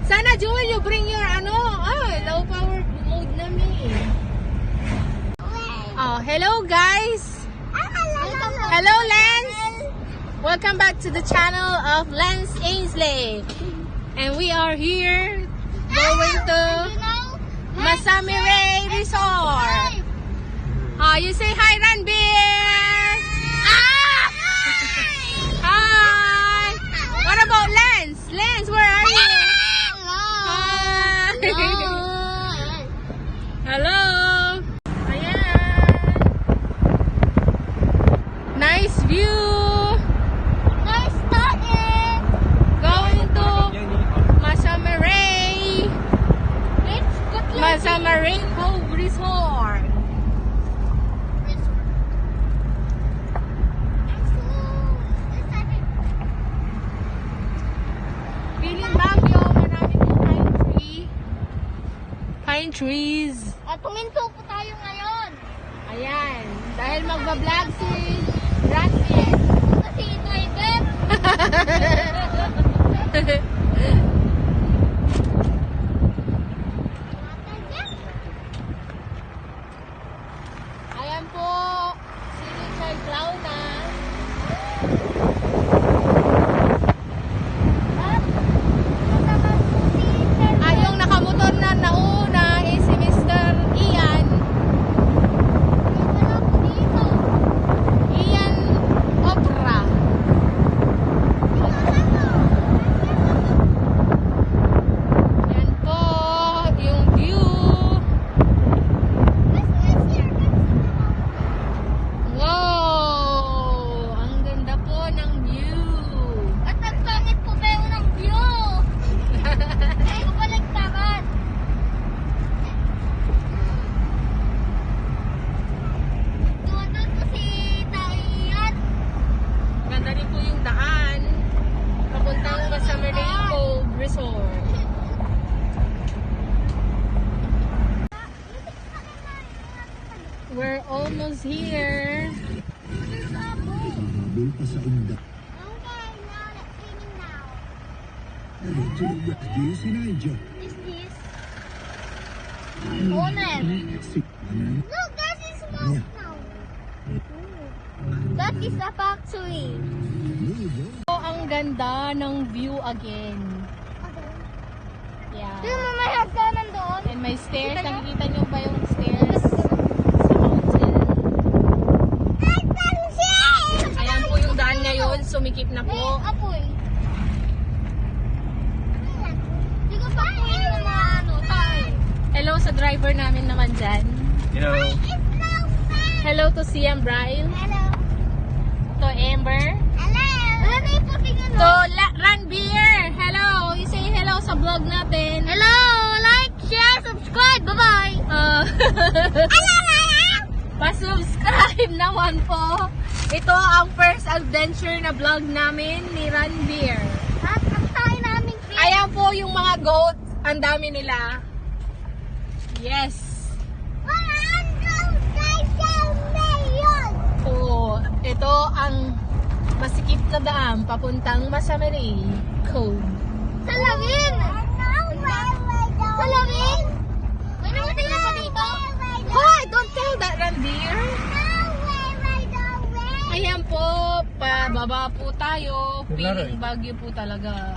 Sana Joel, you bring your low power mode na me. Oh, hello guys. Hello Lance. Welcome back to the channel of Lance Ainsley. And we are here going to Masamire Resort. You say hi, Ranbir. Hi. What about Lance? Lance, where are you? Hi. Hello. Ayan. Nice view. Nice starting. Going to Masamire. Masamire Cove Resort. Feeling Baguio, marami ng pine trees. At tuminto po tayo ngayon. Ayan, dahil magbablog si Ranbir. Kasi driver. Ayan po, si Richard Launa. Yung nakamotor na nauna is si Mr. Ian. Ian Opera. Yan po, yung view. Wow! Ang ganda po ng view. At ang pangit po kayo ng view. Ay, kabaligtaran. Doon po si Taiyan. Ganda rin po yung daan. Papuntang Masamire Cove Resort. We're almost here. Habol pa sa undak. Okay, now let's sing now. Di si Nigel. Is this? Owner. Look, that is smoke now. That is a factory. So, ang ganda ng view again. Sino Yeah. mo may hagdanan doon? And may stairs. Nakikita nyo ba yung stairs sa mountain? Ayan po yung daan ngayon. Sumikip na May po. apoy. Di ko pa po yung mga tayo. Hello sa driver namin naman dyan. Hello. Hello to Siam Bryle. Hello. To Amber. Hello. Ano yung patingin mo? To Ranbir. Hello. You say hello sa vlog natin. Hello. Like, share, subscribe. Bye-bye. Pa-subscribe naman po. Ito ang first adventure na vlog namin ni Ranbir. At ang tayo namin fish. Ayan po yung mga goats. Ang dami nila. Yes. Oo. Ito ang masikip na daan papuntang Masamire Cove. Salawin! Salawin! May namating na ba dito? Hoy! Don't tell that, Ranbir. Ayan po. Pababa po tayo. Feeling Baguio po talaga.